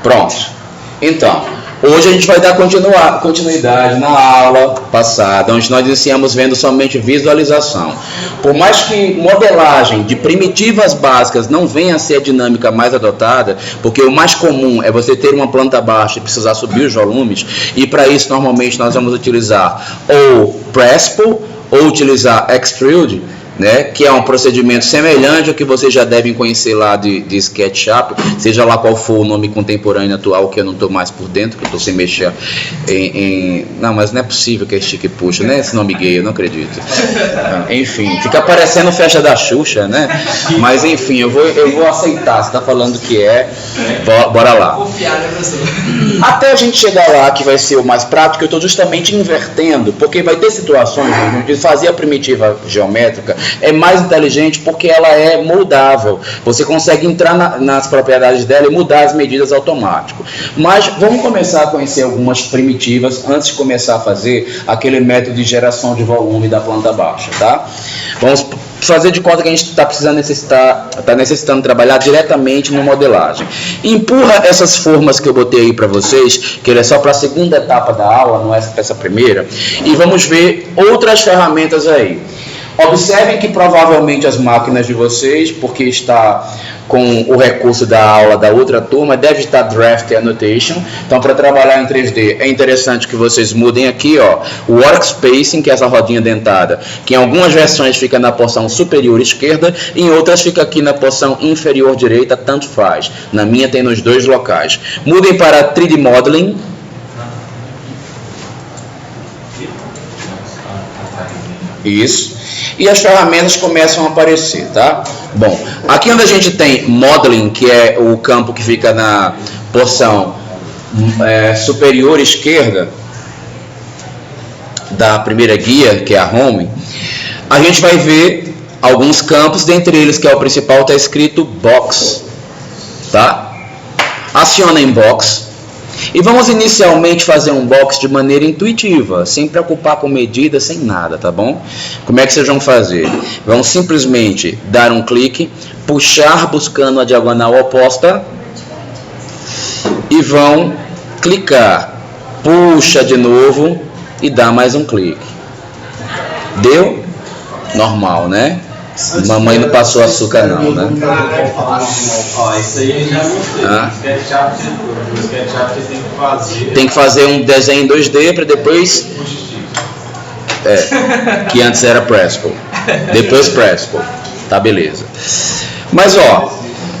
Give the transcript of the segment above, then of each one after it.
Pronto. Então, hoje a gente vai dar continuidade na aula passada, onde nós iniciamos vendo somente visualização. Por mais que modelagem de primitivas básicas não venha a ser a dinâmica mais adotada, porque o mais comum é você ter uma planta baixa e precisar subir os volumes, e para isso normalmente nós vamos utilizar ou Press-Pull ou utilizar Extrude, né, que é um procedimento semelhante ao que vocês já devem conhecer lá de SketchUp, seja lá qual for o nome contemporâneo atual, que eu não estou mais por dentro, que eu estou sem mexer Não, mas não é possível que é stick puxa, né? Esse nome gay, eu não acredito. Enfim, fica parecendo festa da Xuxa, né? Mas enfim, eu vou aceitar, você está falando que bora lá. Até a gente chegar lá, que vai ser o mais prático, eu estou justamente invertendo, porque vai ter situações onde fazer a primitiva geométrica é mais inteligente porque ela é moldável. Você consegue entrar nas propriedades dela e mudar as medidas automático. Mas vamos começar a conhecer algumas primitivas antes de começar a fazer aquele método de geração de volume da planta baixa, tá? Vamos fazer de conta que a gente está necessitando trabalhar diretamente no modelagem. Empurra essas formas que eu botei aí para vocês, que ele é só para a segunda etapa da aula, não é para essa primeira, e vamos ver outras ferramentas aí. Observem que provavelmente as máquinas de vocês, porque está com o recurso da aula da outra turma, deve estar Draft Annotation. Então, para trabalhar em 3D, é interessante que vocês mudem aqui, ó, o Workspacing, que é essa rodinha dentada, que em algumas versões fica na porção superior esquerda, e em outras fica aqui na porção inferior direita, tanto faz. Na minha tem nos dois locais. Mudem para 3D Modeling. Isso. E as ferramentas começam a aparecer, tá? Bom, aqui onde a gente tem Modeling, que é o campo que fica na porção superior esquerda da primeira guia, que é a Home, a gente vai ver alguns campos, dentre eles, que é o principal, está escrito Box, tá? Aciona em Box. E vamos inicialmente fazer um box de maneira intuitiva, sem preocupar com medidas, sem nada, tá bom? Como é que vocês vão fazer? Vão simplesmente dar um clique, puxar buscando a diagonal oposta e vão clicar. Puxa de novo e dá mais um clique. Deu? Normal, né? Mamãe não passou açúcar não, né? Ó, isso aí já mostrei. O SketchUp você tem que fazer. Tem que fazer um desenho em 2D para depois. Que antes era Press-Pull. Depois Press-Pull. Tá, beleza. Mas ó,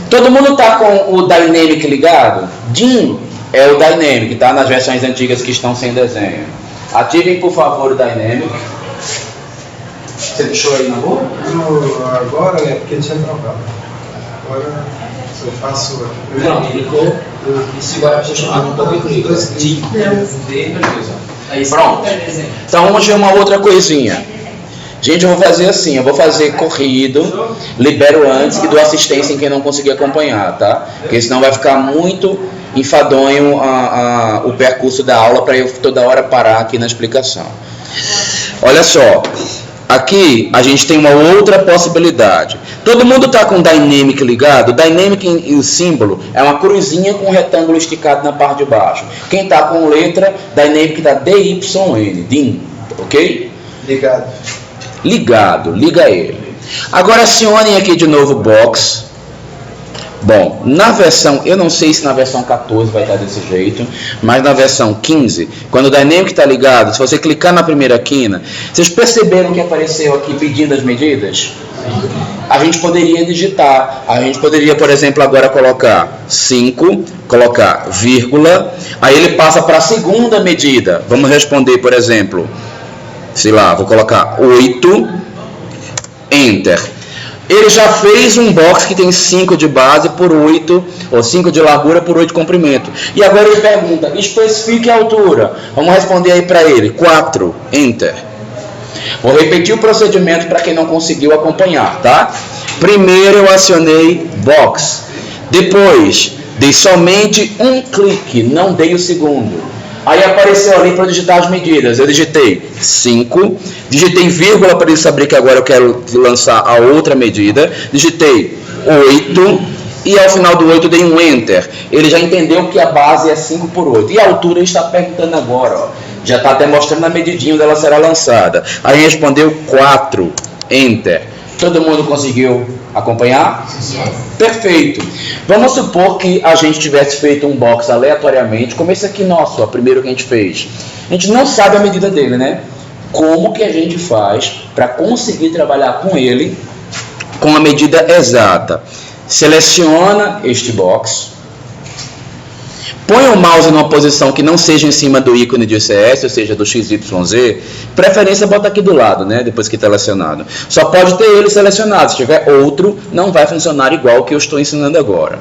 todo mundo tá com o Dynamic ligado? DIN é o Dynamic, tá? Nas versões antigas que estão sem desenho. Ativem por favor o Dynamic. Você deixou aí na rua? Agora é porque ele tinha travado. Agora eu faço. Não, clicou. E se agora você chamar no toque, clica. Pronto. Então vamos ver uma outra coisinha. Gente, eu vou fazer assim, eu vou fazer corrido, libero antes e dou assistência em quem não conseguir acompanhar, tá? Porque senão vai ficar muito enfadonho o percurso da aula para eu toda hora parar aqui na explicação. Olha só. Aqui a gente tem uma outra possibilidade. Todo mundo está com o Dynamic ligado? O Dynamic e o símbolo é uma cruzinha com um retângulo esticado na parte de baixo. Quem está com letra, Dynamic está DYN, DIN, ok? Ligado. Ligado, liga ele. Agora acionem aqui de novo o Box. Bom, na versão, eu não sei se na versão 14 vai estar desse jeito, mas na versão 15, quando o Dynamic está ligado, se você clicar na primeira quina, vocês perceberam que apareceu aqui pedindo as medidas? A gente poderia digitar, a gente poderia, por exemplo, agora colocar 5, colocar vírgula, aí ele passa para a segunda medida. Vamos responder, por exemplo, sei lá, vou colocar 8, Enter. Ele já fez um box que tem 5 de base por 8, ou 5 de largura por 8 de comprimento. E agora ele pergunta, especifique a altura. Vamos responder aí para ele, 4, Enter. Vou repetir o procedimento para quem não conseguiu acompanhar, tá? Primeiro eu acionei Box. Depois, dei somente um clique, não dei o segundo. Aí apareceu ali para digitar as medidas. Eu digitei 5, digitei vírgula para ele saber que agora eu quero lançar a outra medida. Digitei 8 e ao final do 8 eu dei um Enter. Ele já entendeu que a base é 5 por 8. E a altura ele está perguntando agora, ó. Já está até mostrando a medidinha onde ela será lançada. Aí respondeu 4, Enter. Todo mundo conseguiu acompanhar? Perfeito. Vamos supor que a gente tivesse feito um box aleatoriamente, como esse aqui nosso, ó, primeiro que a gente fez. A gente não sabe a medida dele, né? Como que a gente faz para conseguir trabalhar com ele com a medida exata? Seleciona este box, põe o mouse numa posição que não seja em cima do ícone de UCS, ou seja, do XYZ, preferência bota aqui do lado, né? Depois que está selecionado. Só pode ter ele selecionado, se tiver outro, não vai funcionar igual o que eu estou ensinando agora.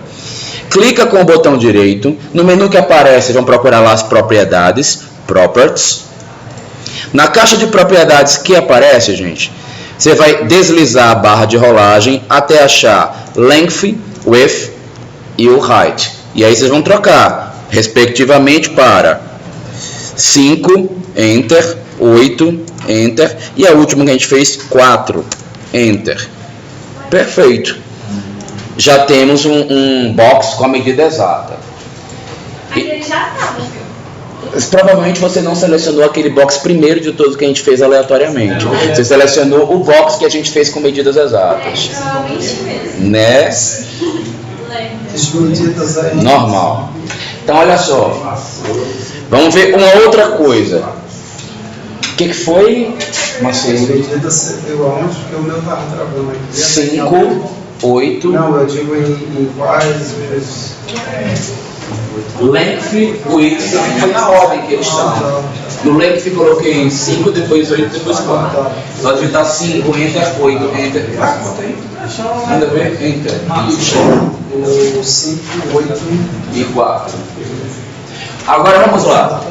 Clica com o botão direito, no menu que aparece, vão procurar lá as propriedades, Properties. Na caixa de propriedades que aparece, gente, você vai deslizar a barra de rolagem até achar Length, Width e o Height. E aí vocês vão trocar, respectivamente, para 5, Enter, 8, Enter, e a última que a gente fez, 4, Enter. Perfeito. Já temos um box com a medida exata. Aí ele já estava. Provavelmente você não selecionou aquele box primeiro de todos que a gente fez aleatoriamente. Você selecionou o box que a gente fez com medidas exatas. Provavelmente mesmo. Né? As medidas aí. Normal. Então, olha só. Vamos ver uma outra coisa. O que foi, As Marcelo? medidas você viu aonde? Porque o meu estava travando aqui. 5, 8. Não, eu digo em quais vezes. Length, width, foi na ordem que eles estão. No length coloquei 5, depois 8, depois 4. Só digitar 5, Enter, 8, Enter. Manda ver, Enter. O 5, 8 E 4. Agora vamos lá.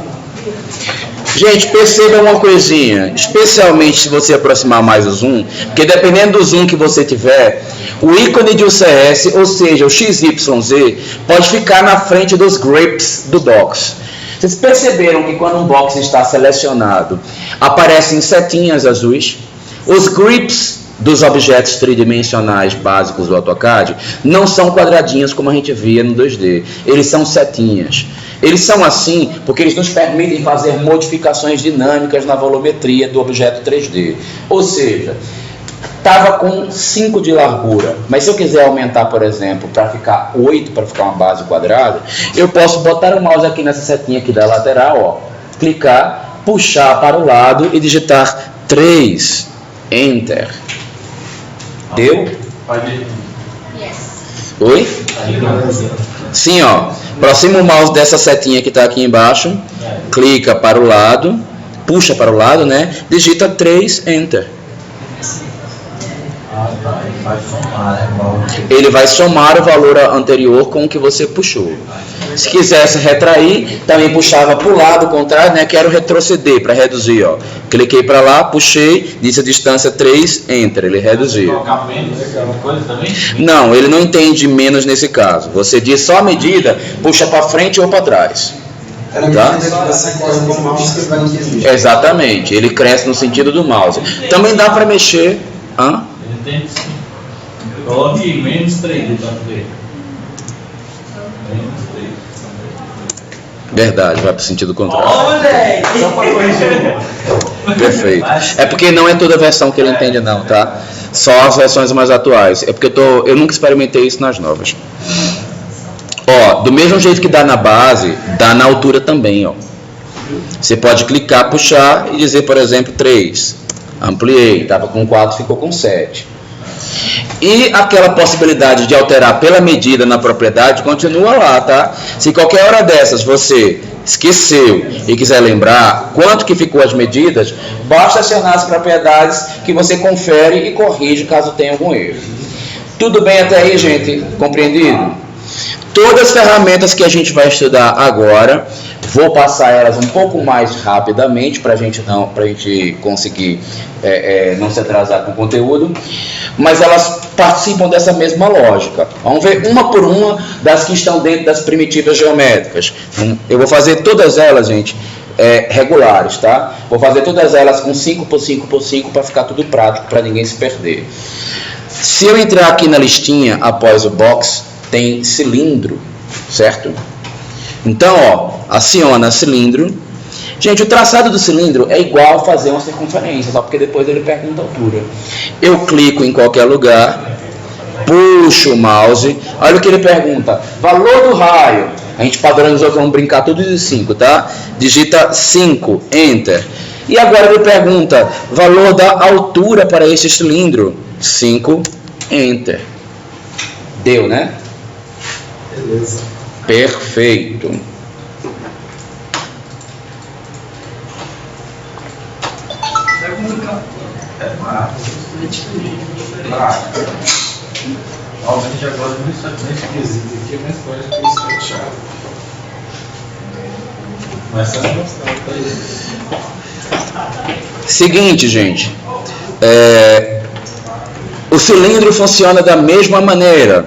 Gente, perceba uma coisinha, especialmente se você aproximar mais o zoom, porque dependendo do zoom que você tiver, o ícone de UCS, ou seja, o XYZ, pode ficar na frente dos grips do box. Vocês perceberam que quando um box está selecionado, aparecem setinhas azuis? Os grips dos objetos tridimensionais básicos do AutoCAD não são quadradinhos como a gente via no 2D, eles são setinhas. Eles são assim porque eles nos permitem fazer modificações dinâmicas na volumetria do objeto 3D. Ou seja, estava com 5 de largura, mas se eu quiser aumentar, por exemplo, para ficar 8, para ficar uma base quadrada, eu posso botar o mouse aqui nessa setinha aqui da lateral, ó, clicar, puxar para o lado e digitar 3, Enter. Deu? Oi? Sim, ó. Aproxima o mouse dessa setinha que está aqui embaixo, clica para o lado, puxa para o lado, né? Digita 3, Enter. Ele vai somar o valor anterior com o que você puxou. Se quisesse retrair, também puxava para o lado contrário, né? Quero retroceder para reduzir, ó. Cliquei para lá, puxei, disse a distância 3, Enter, ele reduziu. Colocar menos coisa também? Não, ele não entende menos nesse caso. Você diz só a medida, puxa para frente ou para trás. Era a Tá? medida que você corre com o mouse que vai entender. Exatamente, ele cresce no sentido do mouse. Também dá para mexer. Hã? Ele tem sim. Coloque menos 3 para ver. Menos 3. Verdade, vai para o sentido contrário. Olha! Só para corrigir. Perfeito. É porque não é toda a versão que ele entende não, tá? Só as versões mais atuais. É porque eu nunca experimentei isso nas novas. Ó, do mesmo jeito que dá na base, dá na altura também, ó. Você pode clicar, puxar e dizer, por exemplo, 3. Ampliei, estava com 4, ficou com 7. E aquela possibilidade de alterar pela medida na propriedade continua lá, tá? Se qualquer hora dessas você esqueceu e quiser lembrar quanto que ficou as medidas, basta acionar as propriedades que você confere e corrige caso tenha algum erro. Tudo bem até aí, gente? Compreendido? Todas as ferramentas que a gente vai estudar agora, vou passar elas um pouco mais rapidamente para a gente conseguir não se atrasar com o conteúdo, mas elas participam dessa mesma lógica. Vamos ver uma por uma das que estão dentro das primitivas geométricas. Eu vou fazer todas elas, gente, regulares, tá? Vou fazer todas elas com 5 por 5 por 5 para ficar tudo prático, para ninguém se perder. Se eu entrar aqui na listinha após o box, tem cilindro, certo? Então, ó, aciona cilindro. Gente, o traçado do cilindro é igual a fazer uma circunferência, só porque depois ele pergunta a altura. Eu clico em qualquer lugar, puxo o mouse, olha o que ele pergunta, valor do raio. A gente padronizou que vamos brincar tudo de 5, tá? Digita 5, Enter. E agora ele pergunta, valor da altura para este cilindro. 5, Enter. Deu, né? Beleza. Perfeito. Realmente agora nesse quesito aqui é mais forte que o SketchUp. Mas você não gostava, tá aí. Seguinte, gente. O cilindro funciona da mesma maneira.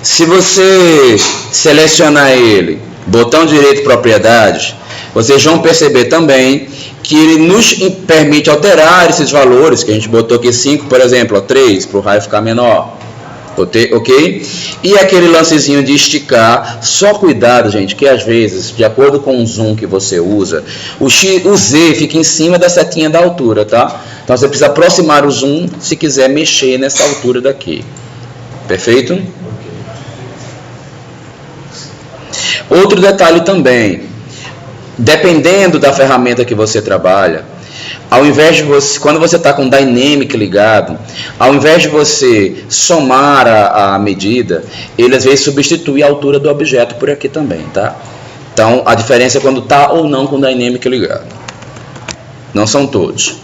Se você selecionar ele, botão direito propriedades, vocês vão perceber também que ele nos permite alterar esses valores, que a gente botou aqui 5, por exemplo, 3, para o raio ficar menor. Ok? E aquele lancezinho de esticar, só cuidado, gente, que às vezes, de acordo com o zoom que você usa, o Z fica em cima da setinha da altura, tá? Então você precisa aproximar o zoom se quiser mexer nessa altura daqui. Perfeito? Outro detalhe também, dependendo da ferramenta que você trabalha, ao invés de você, quando você está com o Dynamic ligado, ao invés de você somar a medida, ele às vezes substitui a altura do objeto por aqui também, tá? Então a diferença é quando está ou não com o Dynamic ligado. Não são todos.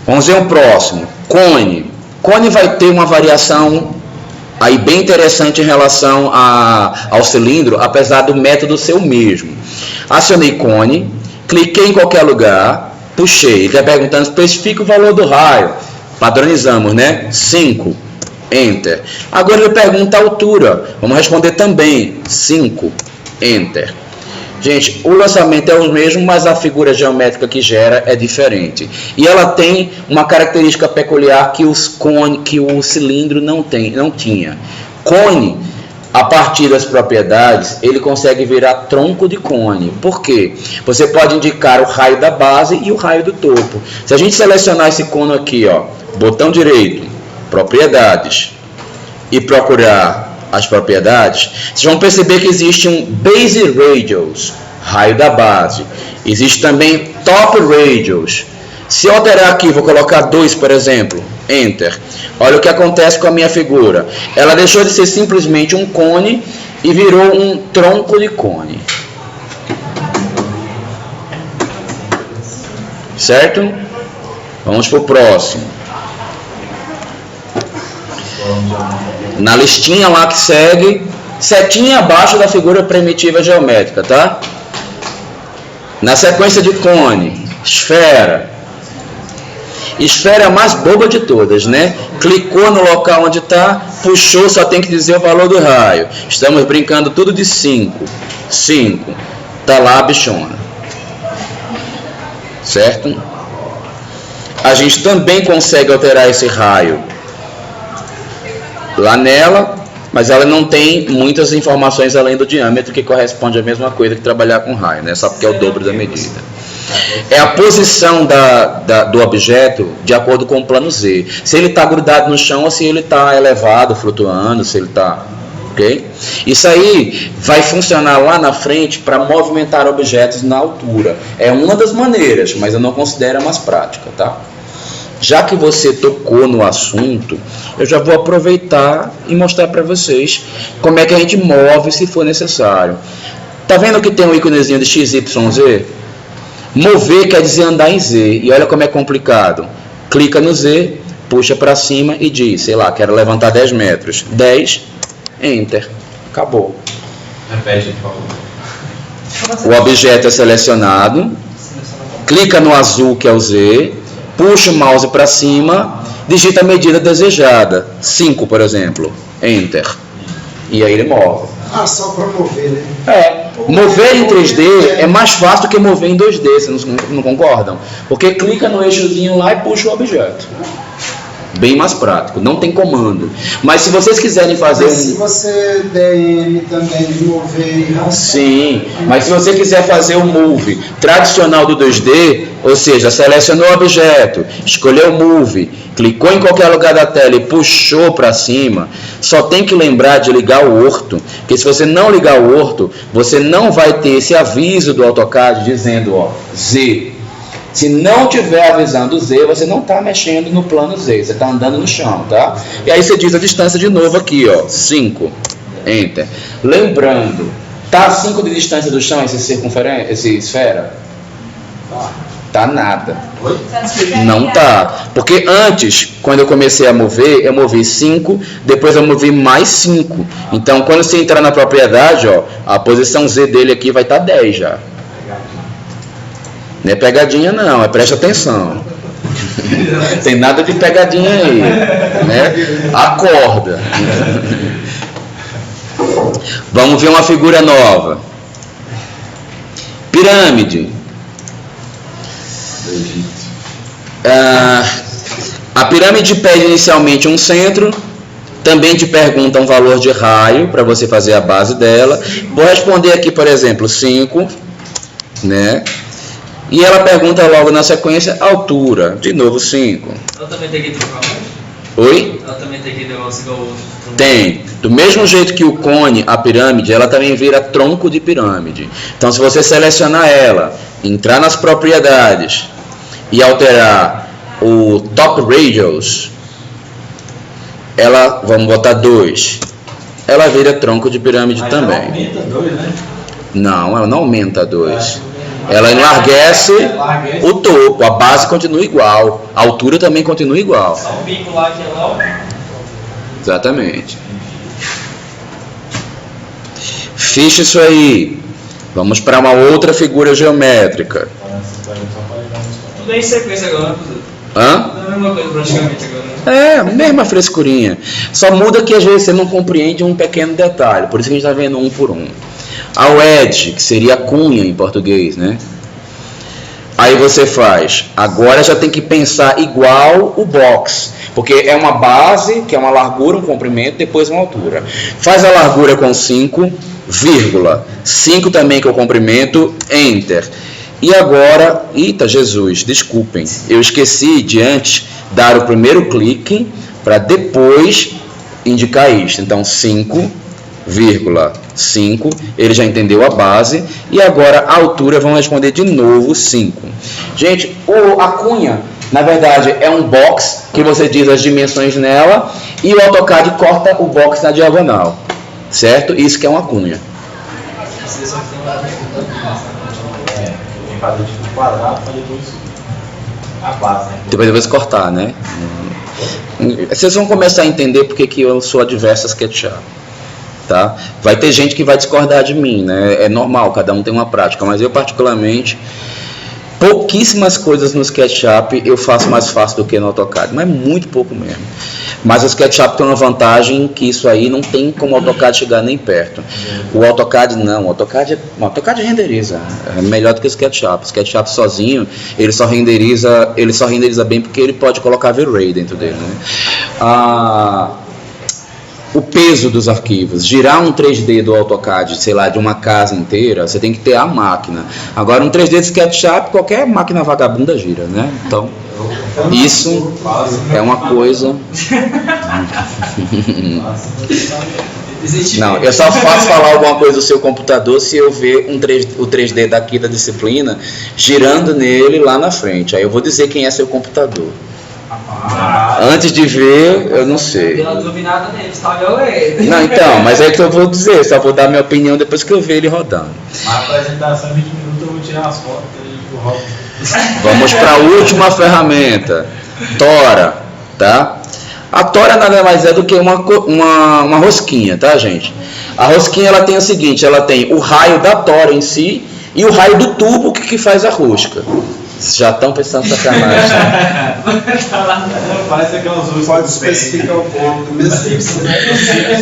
Vamos ver um próximo. Cone. Cone vai ter uma variação aí bem interessante em relação ao cilindro, apesar do método ser o mesmo. Acionei cone, cliquei em qualquer lugar, puxei. Ele está perguntando, especifica o valor do raio. Padronizamos, né? 5. Enter. Agora ele pergunta a altura. Vamos responder também. 5. Enter. Gente, o lançamento é o mesmo, mas a figura geométrica que gera é diferente. E ela tem uma característica peculiar que o cilindro não tinha. Cone, a partir das propriedades, ele consegue virar tronco de cone. Por quê? Você pode indicar o raio da base e o raio do topo. Se a gente selecionar esse cono aqui, ó, botão direito, propriedades, e procurar as propriedades, vocês vão perceber que existe um base radius, raio da base. Existe também top radius. Se eu alterar aqui, vou colocar 2, por exemplo, Enter. Olha o que acontece com a minha figura. Ela deixou de ser simplesmente um cone e virou um tronco de cone. Certo? Vamos para o próximo. Na listinha lá que segue, setinha abaixo da figura primitiva geométrica, tá? Na sequência de cone, esfera. Esfera é a mais boba de todas, né? Clicou no local onde está, puxou, só tem que dizer o valor do raio. Estamos brincando tudo de 5. 5. Tá lá a bichona. Certo? A gente também consegue alterar esse raio lá nela, mas ela não tem muitas informações além do diâmetro, que corresponde à mesma coisa que trabalhar com raio, né? Só porque é o dobro da medida. É a posição do objeto de acordo com o plano Z. Se ele está grudado no chão ou se ele está elevado, flutuando, se ele está... Ok? Isso aí vai funcionar lá na frente para movimentar objetos na altura. É uma das maneiras, mas eu não considero a mais prática, tá? Já que você tocou no assunto, eu já vou aproveitar e mostrar para vocês como é que a gente move se for necessário. Tá vendo que tem um íconezinho de XYZ? Mover quer dizer andar em Z. E olha como é complicado. Clica no Z, puxa para cima e diz, sei lá, quero levantar 10 metros. 10, Enter. Acabou. Repete, por favor. O objeto é selecionado. Clica no azul, que é o Z. Puxa o mouse para cima, digita a medida desejada, 5, por exemplo, Enter, e aí ele move. Ah, só para mover, né? Mover em 3D é mais fácil do que mover em 2D, vocês não concordam? Porque clica no eixozinho lá e puxa o objeto. Bem mais prático, não tem comando. Mas se vocês quiserem fazer Se você der M também de mover e arrastar. Sim, mas se você quiser fazer o move tradicional do 2D, ou seja, selecionou o objeto, escolheu o move, clicou em qualquer lugar da tela e puxou para cima, só tem que lembrar de ligar o orto, porque se você não ligar o orto, você não vai ter esse aviso do AutoCAD dizendo, ó, Z. Se não tiver avisando Z, você não está mexendo no plano Z, você está andando no chão, tá? E aí você diz a distância de novo aqui, ó, 5, Enter. Lembrando, tá 5 de distância do chão esse esfera? Tá nada. Não tá. Porque antes, quando eu comecei a mover, eu movi 5, depois eu movi mais 5. Então, quando você entrar na propriedade, ó, a posição Z dele aqui vai estar 10 já. Não é pegadinha não, preste atenção. Tem nada de pegadinha aí, né? Acorda. Vamos ver uma figura nova. Pirâmide. A pirâmide pede inicialmente um centro. Também te pergunta um valor de raio para você fazer a base dela. Vou responder aqui, por exemplo, 5, né? E ela pergunta logo na sequência altura. De novo 5. Ela também tem que trocar Oi? Ela também tem que negócio igual o outro. Tem. Do mesmo jeito que o cone, a pirâmide, ela também vira tronco de pirâmide. Então, se você selecionar ela, entrar nas propriedades e alterar o top radius, ela, vamos botar 2, ela vira tronco de pirâmide também. Ela aumenta 2, né? Não, ela não aumenta 2. Ela enlarguece o topo, a base continua igual, a altura também continua igual. Só um bico lá que é lá. Exatamente. Ficha isso aí. Vamos para uma outra figura geométrica. Tudo é em sequência agora, Hã? é a mesma coisa praticamente agora. É, mesma frescurinha. Só muda que às vezes você não compreende um pequeno detalhe. Por isso que a gente está vendo um por um. A wedge, que seria a cunha em português, né? Aí você faz. Agora já tem que pensar igual o box. Porque é uma base, que é uma largura, um comprimento, depois uma altura. Faz a largura com 5, vírgula. 5 também que é o comprimento, enter. E agora, eita Jesus, desculpem. Eu esqueci de antes dar o primeiro clique para depois indicar isto. Então 5, 5, ele já entendeu a base, e agora a altura vamos responder de novo 5. Gente, a cunha, na verdade, é um box que você diz as dimensões nela, e o AutoCAD corta o box na diagonal, certo? Isso que é uma cunha. Tem que fazer tipo quadrado para depois a base, né? Depois cortar, né? Vocês vão começar a entender porque que eu sou adverso a SketchUp. Tá? Vai ter gente que vai discordar de mim, né? É normal, cada um tem uma prática, mas eu particularmente, pouquíssimas coisas no SketchUp eu faço mais fácil do que no AutoCAD, mas muito pouco mesmo. Mas o SketchUp tem uma vantagem que isso aí não tem como o AutoCAD chegar nem perto. O AutoCAD não, o AutoCAD renderiza, é melhor do que o SketchUp. O SketchUp sozinho, ele só renderiza bem porque ele pode colocar V-Ray dentro dele, né? O peso dos arquivos, girar um 3D do AutoCAD, sei lá, de uma casa inteira, você tem que ter a máquina. Agora um 3D de SketchUp, qualquer máquina vagabunda gira, né? Então, isso é uma coisa... Não, eu só faço falar alguma coisa do seu computador se eu ver o 3D daqui da disciplina girando nele lá na frente. Aí eu vou dizer quem é seu computador. Antes de ver, eu não sei. Não, então, mas é que eu vou dizer, só vou dar minha opinião depois que eu ver ele rodando. A apresentação 20 minutos eu vou tirar as fotos e rodo. Vamos para a última ferramenta, tora, tá? A tora nada mais é do que uma rosquinha, tá, gente? A rosquinha ela tem o seguinte, ela tem o raio da tora em si e o raio do tubo que faz a rosca. Já estão pensando sacanagem. Parece aquelas luzes. Pode especificar o ponto.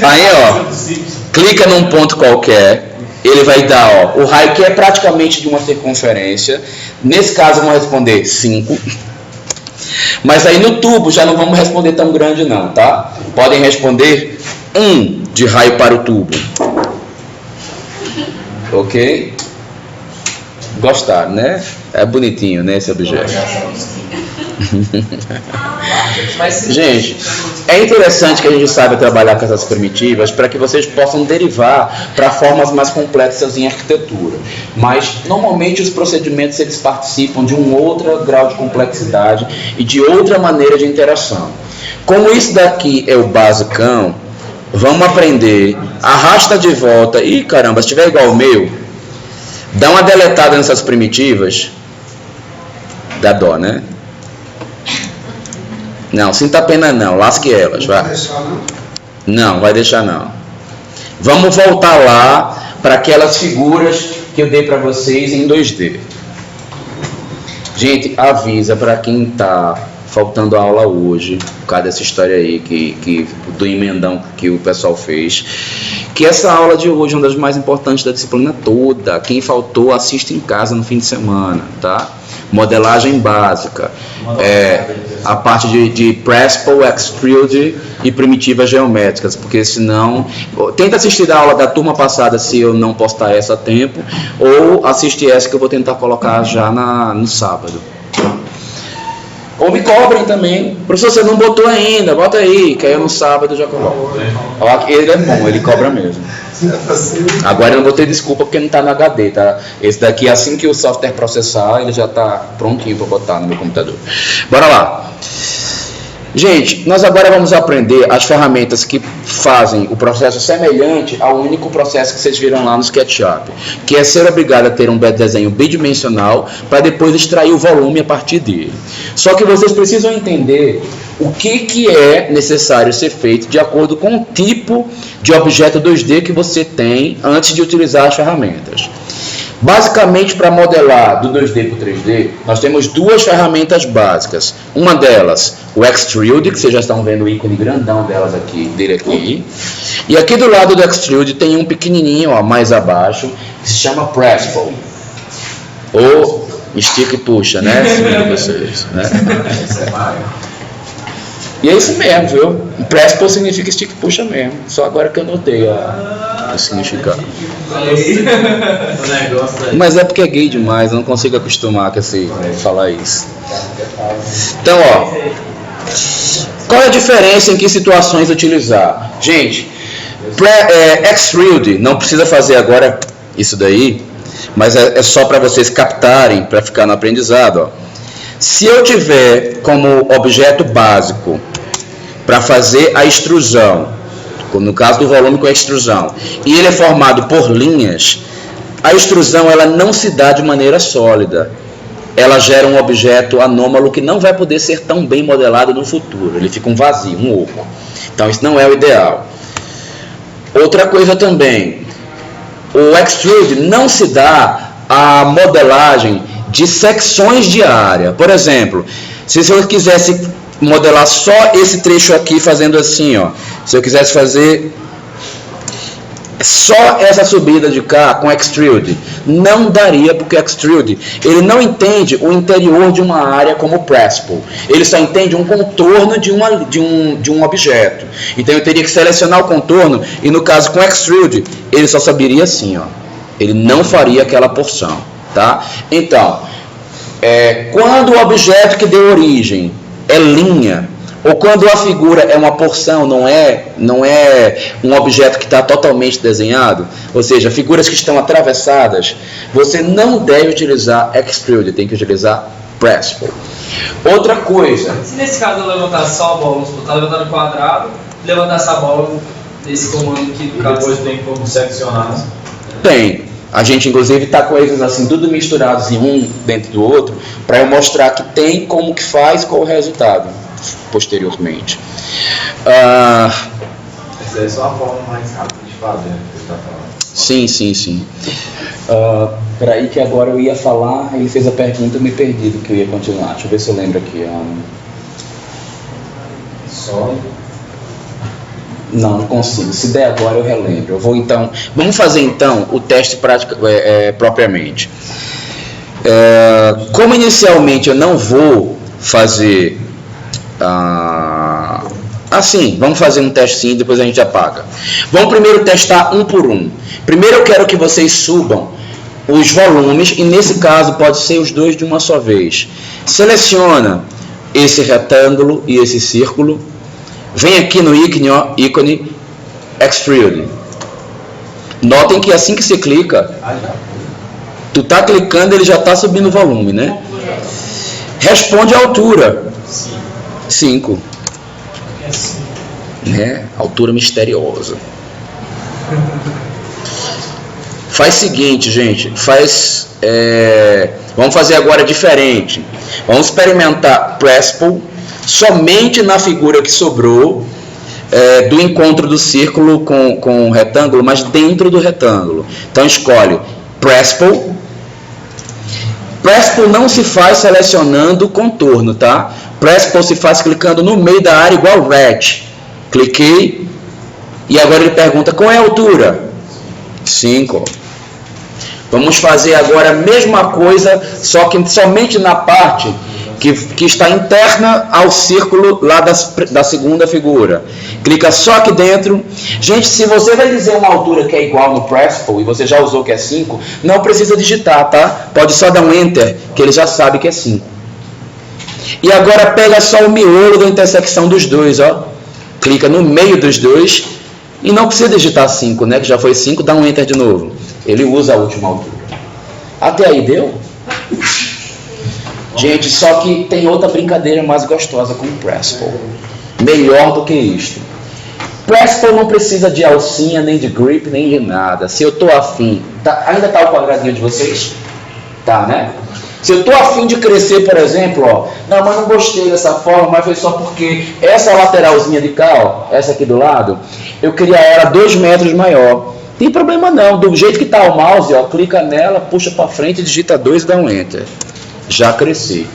Aí, ó, clica num ponto qualquer, ele vai dar, ó, o raio que é praticamente de uma circunferência. Nesse caso, vamos responder 5. Mas aí no tubo já não vamos responder tão grande não, tá? Podem responder 1 de raio para o tubo. Ok? Gostaram, né? É bonitinho, né, esse objeto. Gente, é interessante que a gente saiba trabalhar com essas primitivas para que vocês possam derivar para formas mais complexas em arquitetura. Mas, normalmente, os procedimentos eles participam de um outro grau de complexidade e de outra maneira de interação. Como isso daqui é o basicão, vamos aprender, arrasta de volta. Ih, caramba, se tiver igual o meu, dá uma deletada nessas primitivas. Dá dó, né? Não, sinta pena não, lasque elas, vai. Não vai deixar, não? Não, vai deixar não. Vamos voltar lá para aquelas figuras que eu dei para vocês em 2D. Gente, avisa para quem está faltando a aula hoje, por causa dessa história aí do emendão que o pessoal fez, que essa aula de hoje é uma das mais importantes da disciplina toda. Quem faltou, assiste em casa no fim de semana, tá? Modelagem básica, a parte de Principal, Extrude e primitivas geométricas, porque senão, tenta assistir a aula da turma passada se eu não postar essa a tempo, ou assiste essa que eu vou tentar colocar já no sábado. Ou me cobrem também. Professor, você não botou ainda, bota aí, que aí eu no sábado já coloco. Ele é bom, ele cobra mesmo. Agora eu não vou ter desculpa porque não está no HD, tá? Esse daqui, assim que o software processar, ele já está prontinho para botar no meu computador. Bora lá. Gente, nós agora vamos aprender as ferramentas que fazem o processo semelhante ao único processo que vocês viram lá no SketchUp, que é ser obrigado a ter um desenho bidimensional para depois extrair o volume a partir dele. Só que vocês precisam entender o que é necessário ser feito de acordo com o tipo de objeto 2D que você tem antes de utilizar as ferramentas. Basicamente, para modelar do 2D para o 3D, nós temos duas ferramentas básicas. Uma delas, o Extrude, que vocês já estão vendo o ícone grandão dele aqui. E aqui do lado do Extrude tem um pequenininho, ó, mais abaixo, que se chama Principal. Ou estica e puxa, né? Segundo vocês, né? E é isso mesmo, viu? Principal significa estica e puxa mesmo. Só agora que eu notei o significado. Mas é porque é gay demais, eu não consigo acostumar com falar isso. Então, ó, qual é a diferença em que situações utilizar? Gente, Extrude, não precisa fazer agora isso daí, mas é só para vocês captarem, para ficar no aprendizado. Ó. Se eu tiver como objeto básico para fazer a extrusão, no caso do volume com a extrusão, e ele é formado por linhas, a extrusão ela não se dá de maneira sólida. Ela gera um objeto anômalo que não vai poder ser tão bem modelado no futuro. Ele fica um vazio, um oco. Então isso não é o ideal. Outra coisa também, o Extrude não se dá a modelagem de secções de área. Por exemplo, se eu quisesse modelar só esse trecho aqui fazendo assim, ó. Se eu quisesse fazer só essa subida de cá com Extrude, não daria, porque Extrude ele não entende o interior de uma área como o Principal. Ele só entende um contorno de um objeto. Então eu teria que selecionar o contorno, e no caso com Extrude, ele só saberia assim, ó. Ele não faria aquela porção, tá? Então, quando o objeto que deu origem é linha, ou quando a figura é uma porção, não é um objeto que está totalmente desenhado, ou seja, figuras que estão atravessadas, você não deve utilizar Extrude, tem que utilizar Principal. Outra coisa... Se nesse caso eu levantar só a bola, está levantando o quadrado, levantar essa bola nesse comando aqui, e depois tem como seccionar. Tem. A gente, inclusive, está com eles assim, tudo misturados em um dentro do outro, para eu mostrar que tem como que faz, qual o resultado, posteriormente. Essa é só a forma mais rápida de fazer, que você está falando. Sim. Peraí que agora eu ia falar, ele fez a pergunta, eu me perdi do que eu ia continuar. Deixa eu ver se eu lembro aqui. Não consigo. Se der agora eu relembro. Vamos fazer então o teste prático propriamente. Como inicialmente eu não vou fazer Assim, vamos fazer um testinho, depois a gente apaga. Vamos primeiro testar um por um. Primeiro eu quero que vocês subam os volumes, e nesse caso pode ser os dois de uma só vez. Seleciona esse retângulo e esse círculo. Vem aqui no ícone Extrude. Notem que assim que você clica, tu tá clicando, ele já está subindo o volume, né? Responde a altura. 5. Né? Altura misteriosa. Faz o seguinte, gente. Vamos fazer agora diferente. Vamos experimentar Press Pull somente na figura que sobrou do encontro do círculo com o retângulo, mas dentro do retângulo. Então escolhe Press Pull. Press Pull não se faz selecionando o contorno, tá? Press Pull se faz clicando no meio da área igual Ret. Cliquei e agora ele pergunta qual é a altura? 5. Vamos fazer agora a mesma coisa, só que somente na parte que está interna ao círculo lá da segunda figura. Clica só aqui dentro. Gente, se você vai dizer uma altura que é igual no Press Pull e você já usou que é 5, não precisa digitar, tá? Pode só dar um Enter, que ele já sabe que é 5. E agora pega só o miolo da intersecção dos dois, ó. Clica no meio dos dois e não precisa digitar 5, né? Que já foi 5, dá um Enter de novo. Ele usa a última altura. Até aí deu? Gente, só que tem outra brincadeira mais gostosa com o Press Pull. Melhor do que isto. Press Pull não precisa de alcinha, nem de grip, nem de nada. Se eu estou afim... ainda está o quadradinho de vocês? Tá, né? Se eu estou afim de crescer, por exemplo, ó, não, mas não gostei dessa forma, mas foi só porque essa lateralzinha de cá, ó, essa aqui do lado, eu queria ela 2 metros maior. Tem problema não, do jeito que está o mouse, ó, clica nela, puxa para frente, digita 2 e dá um Enter. Já cresci.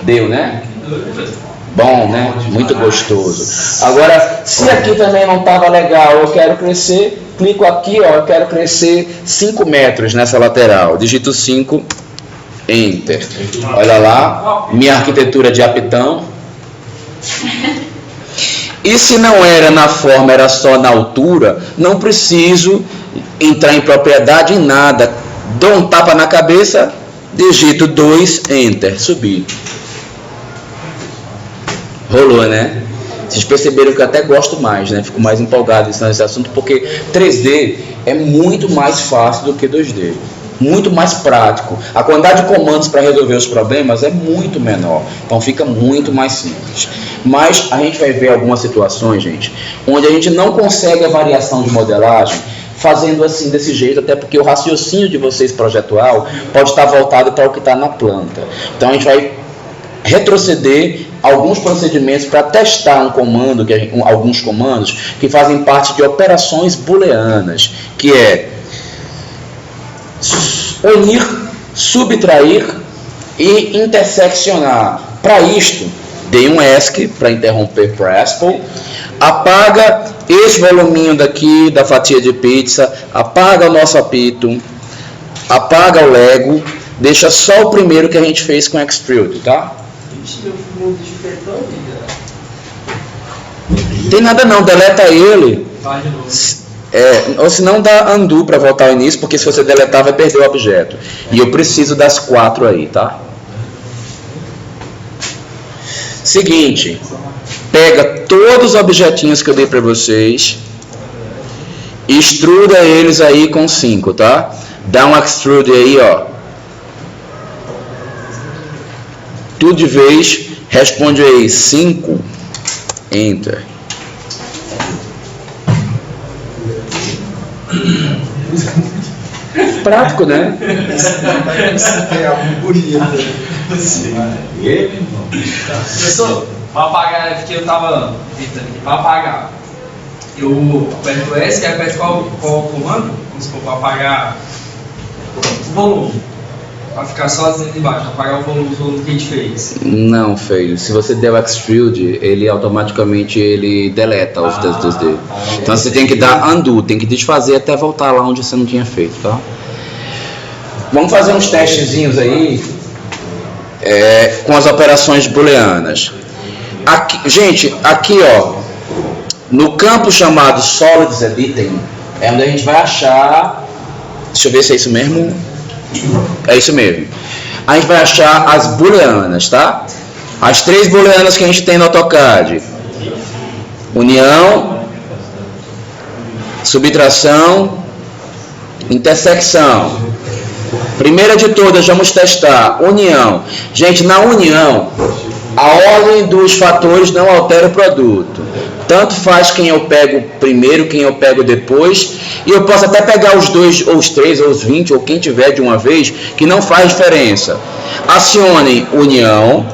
Deu, né? Bom, né? Muito gostoso. Agora, se aqui também não estava legal, eu quero crescer, clico aqui, ó, eu quero crescer 5 metros nessa lateral. Digito 5, Enter. Olha lá, minha arquitetura de apitão. E se não era na forma, era só na altura, não preciso entrar em propriedade em nada. Dou um tapa na cabeça, digito 2, Enter, subir. Rolou, né? Vocês perceberam que eu até gosto mais, né? Fico mais empolgado nesse assunto, porque 3D é muito mais fácil do que 2D. Muito mais prático. A quantidade de comandos para resolver os problemas é muito menor. Então fica muito mais simples. Mas a gente vai ver algumas situações, gente, onde a gente não consegue a variação de modelagem fazendo assim, desse jeito, até porque o raciocínio de vocês projetual pode estar voltado para o que está na planta. Então a gente vai retroceder alguns procedimentos para testar um comando, alguns comandos que fazem parte de operações booleanas, que é unir, subtrair e interseccionar. Para isto, dei um ESC para interromper Press Pull, apaga esse voluminho daqui da fatia de pizza, apaga o nosso apito, apaga o Lego, deixa só o primeiro que a gente fez com Extrude, tá? Tem nada não, deleta ele. Ou se não dá undo para voltar ao início, porque se você deletar vai perder o objeto. E eu preciso das 4 aí, tá? Seguinte, pega todos os objetinhos que eu dei para vocês, extruda eles aí com 5, tá? Dá um extrude aí, ó. Tudo de vez, responde aí 5, Enter. Prático, né? Tem algo bonito. Professor, para apagar, porque eu estava tentando aqui, para apagar, eu aperto o S e aperto qual comando? Vamos supor, para apagar o volume. Para ficar só dizendo embaixo, apagar o volume que a gente fez. Não, feio. Se você der o Extrude, ele automaticamente deleta os textos dele. Então você tem que dar undo, tem que desfazer até voltar lá onde você não tinha feito, tá? Vamos fazer uns testezinhos aí com as operações booleanas. Aqui, gente, aqui ó, no campo chamado Solids Editing, é onde a gente vai achar, deixa eu ver se é isso mesmo, é isso mesmo, a gente vai achar as booleanas, tá? As 3 booleanas que a gente tem no AutoCAD: união, subtração, intersecção. Primeira de todas, vamos testar união. Gente, na união, a ordem dos fatores não altera o produto. Tanto faz quem eu pego primeiro, quem eu pego depois. E eu posso até pegar os 2, ou os 3, ou os 20, ou quem tiver de uma vez, que não faz diferença. Acione união.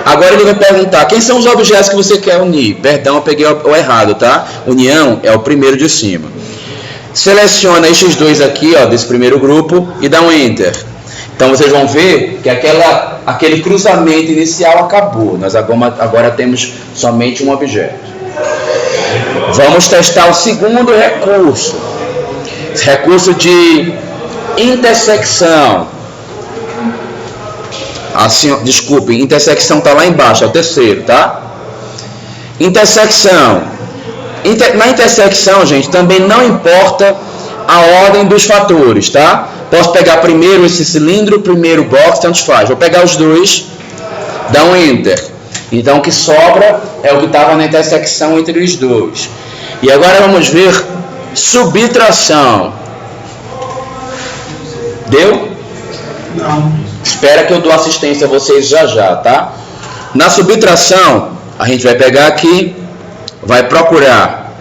Agora ele vai perguntar, quem são os objetos que você quer unir? Perdão, eu peguei o errado, tá? União é o primeiro de cima. Seleciona esses 2 aqui, ó, desse primeiro grupo, e dá um Enter. Então vocês vão ver que aquele cruzamento inicial acabou. Nós agora temos somente um objeto. Vamos testar o segundo recurso. Recurso de intersecção. Assim, desculpe, intersecção está lá embaixo, é o terceiro, tá? Intersecção. Na intersecção, gente, também não importa a ordem dos fatores, tá? Posso pegar primeiro esse cilindro, primeiro box, tanto faz. Vou pegar os 2, dar um Enter. Então, o que sobra é o que estava na intersecção entre os 2. E agora vamos ver subtração. Deu? Não. Espera que eu dou assistência a vocês já, tá? Na subtração, a gente vai pegar aqui, vai procurar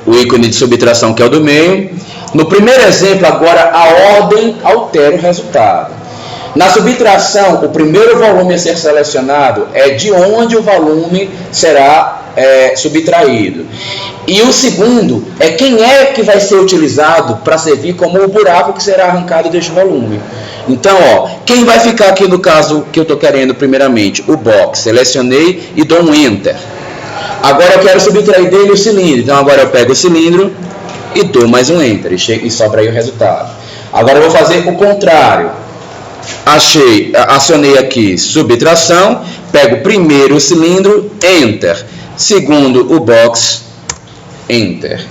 o ícone de subtração, que é o do meio. No primeiro exemplo, agora, a ordem altera o resultado. Na subtração, o primeiro volume a ser selecionado é de onde o volume será subtraído. E o segundo é quem é que vai ser utilizado para servir como o buraco que será arrancado deste volume. Então, ó, quem vai ficar aqui no caso que eu estou querendo primeiramente? O box. Selecionei e dou um Enter. Agora eu quero subtrair dele o cilindro. Então agora eu pego o cilindro e dou mais um Enter. E sobra aí o resultado. Agora eu vou fazer o contrário. Acionei aqui subtração. Pego primeiro o cilindro, Enter. Segundo o box, Enter.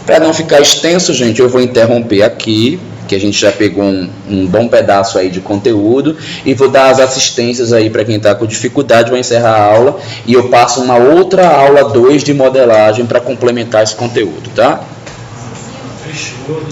Para não ficar extenso, gente, eu vou interromper aqui, que a gente já pegou um bom pedaço aí de conteúdo, e vou dar as assistências aí para quem está com dificuldade. Vou encerrar a aula e eu passo uma outra aula 2 de modelagem para complementar esse conteúdo, tá? Fechou.